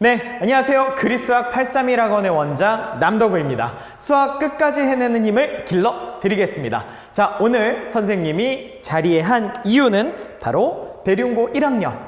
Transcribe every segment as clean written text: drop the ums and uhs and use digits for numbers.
네, 안녕하세요. 그리수학 831학원의 원장 남덕우입니다. 수학 끝까지 해내는 힘을 길러드리겠습니다. 자, 오늘 선생님이 자리에 한 이유는 바로 대륜고 1학년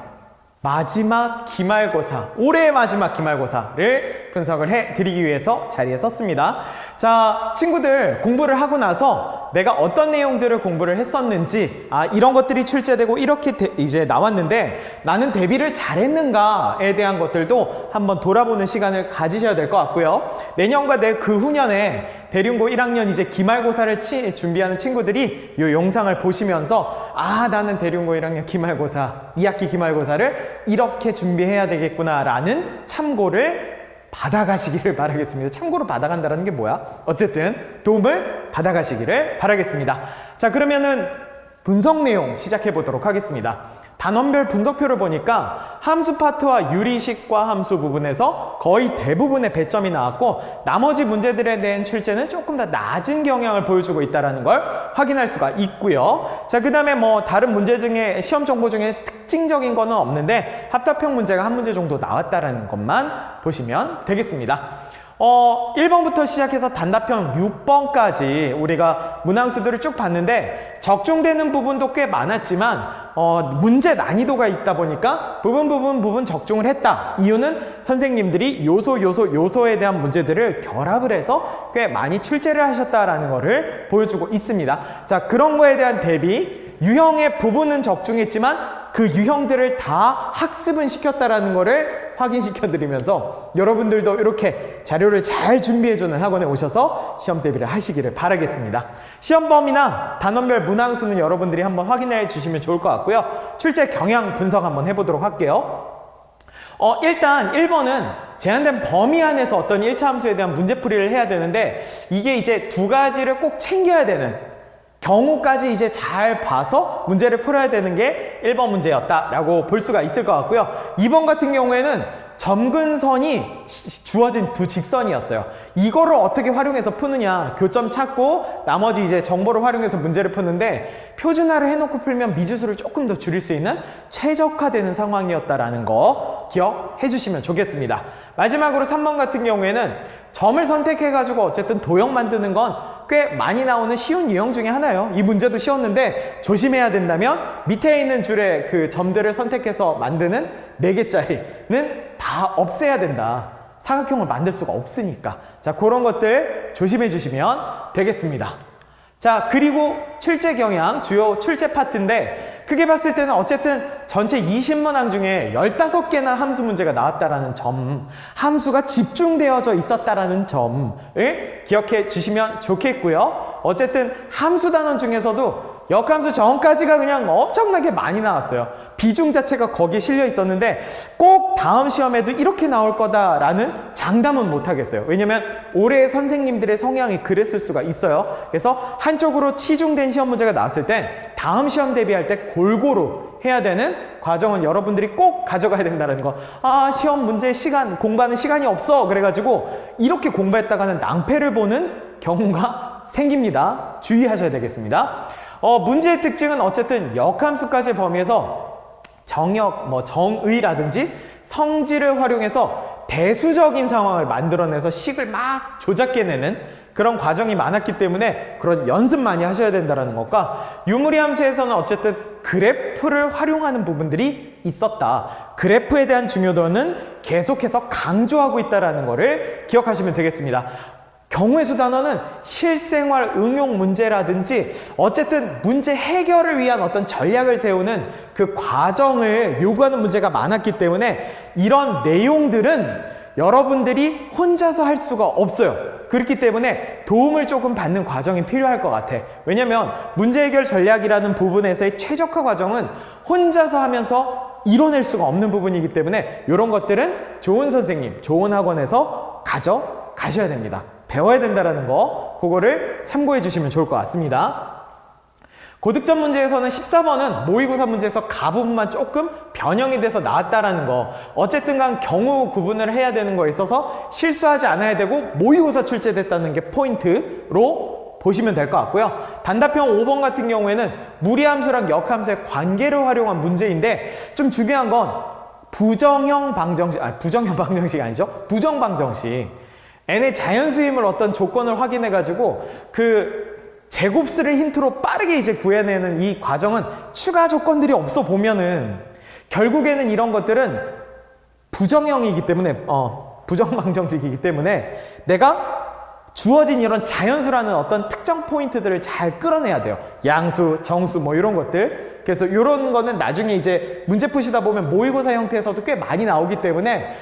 마지막 기말고사, 올해의 마지막 기말고사를 분석을 해드리기 위해서 자리에 섰습니다. 자, 친구들 공부를 하고 나서 내가 어떤 내용들을 공부를 했었는지, 이런 것들이 출제되고 이렇게 이제 나왔는데 나는 대비를 잘했는가에 대한 것들도 한번 돌아보는 시간을 가지셔야 될 것 같고요. 내년과 내 그 후년에 대륜고 1학년 이제 기말고사를 준비하는 친구들이 이 영상을 보시면서 나는 대륜고 1학년 기말고사, 2학기 기말고사를 이렇게 준비해야 되겠구나 라는 참고를 받아가시기를 바라겠습니다. 참고로 받아간다는 게 뭐야? 어쨌든 도움을 받아가시기를 바라겠습니다. 자, 그러면은 분석 내용 시작해 보도록 하겠습니다. 단원별 분석표를 보니까 함수 파트와 유리식과 함수 부분에서 거의 대부분의 배점이 나왔고 나머지 문제들에 대한 출제는 조금 더 낮은 경향을 보여주고 있다는 걸 확인할 수가 있고요. 자, 그 다음에 다른 문제 중에 시험 정보 중에 특징적인 거는 없는데 합답형 문제가 한 문제 정도 나왔다는 것만 보시면 되겠습니다. 1번부터 시작해서 단답형 6번까지 우리가 문항수들을 쭉 봤는데 적중되는 부분도 꽤 많았지만 문제 난이도가 있다 보니까 부분 적중을 했다. 이유는 선생님들이 요소에 대한 문제들을 결합을 해서 꽤 많이 출제를 하셨다라는 것을 보여주고 있습니다. 자, 그런 거에 대한 대비 유형의 부분은 적중했지만 그 유형들을 다 학습은 시켰다라는 거를 확인시켜 드리면서 여러분들도 이렇게 자료를 잘 준비해주는 학원에 오셔서 시험 대비를 하시기를 바라겠습니다. 시험 범위나 단원별 문항수는 여러분들이 한번 확인해 주시면 좋을 것 같고요. 출제 경향 분석 한번 해보도록 할게요. 일단 1번은 제한된 범위 안에서 어떤 1차 함수에 대한 문제풀이를 해야 되는데 이게 이제 두 가지를 꼭 챙겨야 되는 경우까지 이제 잘 봐서 문제를 풀어야 되는 게 1번 문제였다라고 볼 수가 있을 것 같고요. 2번 같은 경우에는 점근선이 주어진 두 직선이었어요. 이거를 어떻게 활용해서 푸느냐, 교점 찾고 나머지 이제 정보를 활용해서 문제를 푸는데 표준화를 해놓고 풀면 미지수를 조금 더 줄일 수 있는 최적화되는 상황이었다라는 거 기억해 주시면 좋겠습니다. 마지막으로 3번 같은 경우에는 점을 선택해가지고 어쨌든 도형 만드는 건 꽤 많이 나오는 쉬운 유형 중에 하나예요. 이 문제도 쉬웠는데 조심해야 된다면 밑에 있는 줄에 그 점들을 선택해서 만드는 4개짜리는 다 없애야 된다. 사각형을 만들 수가 없으니까. 자, 그런 것들 조심해 주시면 되겠습니다. 자, 그리고 출제 경향, 주요 출제 파트인데 크게 봤을 때는 어쨌든 전체 20문항 중에 15개나 함수 문제가 나왔다라는 점, 함수가 집중되어져 있었다라는 점을 기억해 주시면 좋겠고요. 어쨌든 함수 단원 중에서도 역함수 전까지가 그냥 엄청나게 많이 나왔어요. 비중 자체가 거기에 실려 있었는데 꼭 다음 시험에도 이렇게 나올 거다라는 장담은 못 하겠어요. 왜냐면 올해 선생님들의 성향이 그랬을 수가 있어요. 그래서 한쪽으로 치중된 시험 문제가 나왔을 때 다음 시험 대비할 때 골고루 해야 되는 과정은 여러분들이 꼭 가져가야 된다는 거. 시험 문제 시간, 공부하는 시간이 없어. 그래가지고 이렇게 공부했다가는 낭패를 보는 경우가 생깁니다. 주의하셔야 되겠습니다. 문제의 특징은 어쨌든 역함수까지 범위해서 정역, 정의라든지 성질을 활용해서 대수적인 상황을 만들어내서 식을 막 조작해내는 그런 과정이 많았기 때문에 그런 연습 많이 하셔야 된다는 것과 유무리 함수에서는 어쨌든 그래프를 활용하는 부분들이 있었다. 그래프에 대한 중요도는 계속해서 강조하고 있다는 것을 기억하시면 되겠습니다. 경우의 수 단어는 실생활 응용 문제라든지 어쨌든 문제 해결을 위한 어떤 전략을 세우는 그 과정을 요구하는 문제가 많았기 때문에 이런 내용들은 여러분들이 혼자서 할 수가 없어요. 그렇기 때문에 도움을 조금 받는 과정이 필요할 것 같아. 왜냐면 문제 해결 전략이라는 부분에서의 최적화 과정은 혼자서 하면서 이뤄낼 수가 없는 부분이기 때문에 이런 것들은 좋은 선생님, 좋은 학원에서 가져가셔야 됩니다. 배워야 된다는 거, 그거를 참고해 주시면 좋을 것 같습니다. 고득점 문제에서는 14번은 모의고사 문제에서 부분만 조금 변형이 돼서 나왔다라는 거. 어쨌든 간 경우 구분을 해야 되는 거에 있어서 실수하지 않아야 되고 모의고사 출제됐다는 게 포인트로 보시면 될 것 같고요. 단답형 5번 같은 경우에는 무리함수랑 역함수의 관계를 활용한 문제인데 좀 중요한 건 부정형 방정식, 부정형 방정식이 아니죠. 부정 방정식. n의 자연수임을 어떤 조건을 확인해가지고 그 제곱수를 힌트로 빠르게 이제 구해내는 이 과정은 추가 조건들이 없어 보면은 결국에는 이런 것들은 부정형이기 때문에, 부정 방정식이기 때문에 내가 주어진 이런 자연수라는 어떤 특정 포인트들을 잘 끌어내야 돼요. 양수, 정수 뭐 이런 것들. 그래서 이런 거는 나중에 이제 문제 푸시다 보면 모의고사 형태에서도 꽤 많이 나오기 때문에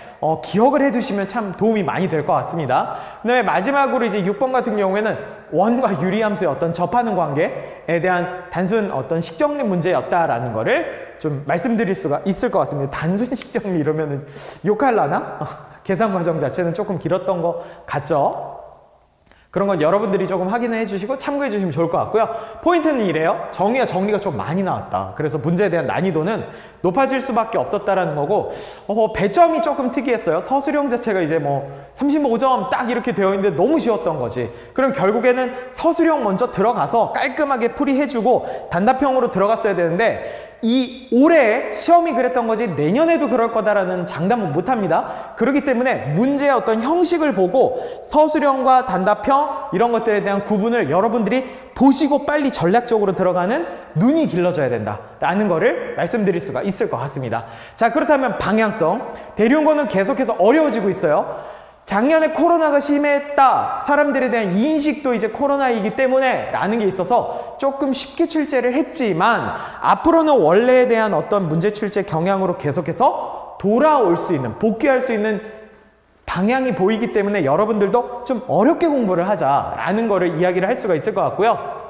기억을 해두시면 참 도움이 많이 될 것 같습니다. 그다음에 마지막으로 이제 6번 같은 경우에는 원과 유리함수의 어떤 접하는 관계에 대한 단순 어떤 식정리 문제였다라는 거를 좀 말씀드릴 수가 있을 것 같습니다. 단순 식정리 이러면은 욕할라나? 계산 과정 자체는 조금 길었던 것 같죠? 그런 건 여러분들이 조금 확인해 주시고 참고해 주시면 좋을 것 같고요. 포인트는 이래요. 정리가 좀 많이 나왔다. 그래서 문제에 대한 난이도는 높아질 수밖에 없었다라는 거고, 배점이 조금 특이했어요. 서술형 자체가 이제 뭐 35점 딱 이렇게 되어 있는데 너무 쉬웠던 거지. 그럼 결국에는 서술형 먼저 들어가서 깔끔하게 풀이해주고 단답형으로 들어갔어야 되는데, 이 올해 시험이 그랬던 거지 내년에도 그럴 거다라는 장담은 못합니다. 그렇기 때문에 문제의 어떤 형식을 보고 서술형과 단답형 이런 것들에 대한 구분을 여러분들이 보시고 빨리 전략적으로 들어가는 눈이 길러져야 된다라는 거를 말씀드릴 수가 있을 것 같습니다. 자, 그렇다면 방향성. 대륜고는 계속해서 어려워지고 있어요. 작년에 코로나가 심했다. 사람들에 대한 인식도 이제 코로나이기 때문에 라는 게 있어서 조금 쉽게 출제를 했지만 앞으로는 원래에 대한 어떤 문제 출제 경향으로 계속해서 돌아올 수 있는, 복귀할 수 있는 방향이 보이기 때문에 여러분들도 좀 어렵게 공부를 하자라는 거를 이야기를 할 수가 있을 것 같고요.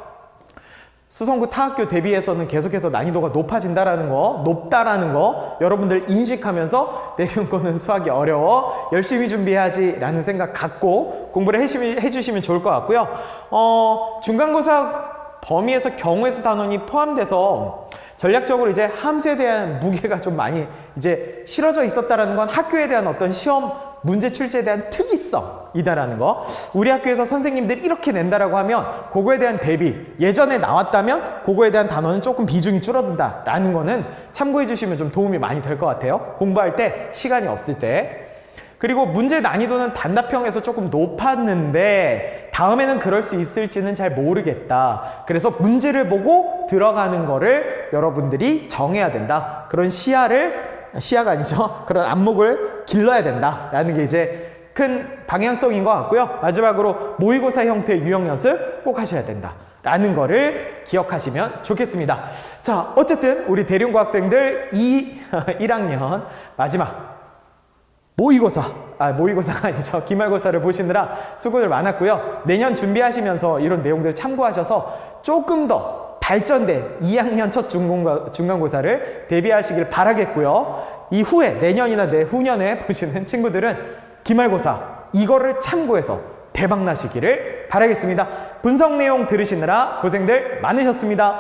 수성구 타학교 대비해서는 계속해서 난이도가 높다라는 거 여러분들 인식하면서 내륜고는 수학이 어려워 열심히 준비해야지 라는 생각 갖고 공부를 해주시면 좋을 것 같고요. 중간고사 범위에서 경우의 단원이 포함돼서 전략적으로 이제 함수에 대한 무게가 좀 많이 이제 실어져 있었다라는 건 학교에 대한 어떤 시험 문제 출제에 대한 특이성이다라는 거. 우리 학교에서 선생님들이 이렇게 낸다라고 하면 그거에 대한 대비, 예전에 나왔다면 그거에 대한 단어는 조금 비중이 줄어든다라는 거는 참고해 주시면 좀 도움이 많이 될 것 같아요. 공부할 때, 시간이 없을 때. 그리고 문제 난이도는 단답형에서 조금 높았는데 다음에는 그럴 수 있을지는 잘 모르겠다. 그래서 문제를 보고 들어가는 거를 여러분들이 정해야 된다. 그런 시야가 아니죠. 그런 안목을 길러야 된다라는 게 이제 큰 방향성인 것 같고요. 마지막으로 모의고사 형태의 유형 연습 꼭 하셔야 된다라는 거를 기억하시면 좋겠습니다. 자, 어쨌든 우리 대륜고 학생들 1학년 마지막 모의고사가 아니죠. 기말고사를 보시느라 수고들 많았고요. 내년 준비하시면서 이런 내용들 참고하셔서 조금 더 발전된 2학년 첫 중간고사를 대비하시길 바라겠고요. 이후에 내년이나 내후년에 보시는 친구들은 기말고사 이거를 참고해서 대박 나시기를 바라겠습니다. 분석 내용 들으시느라 고생들 많으셨습니다.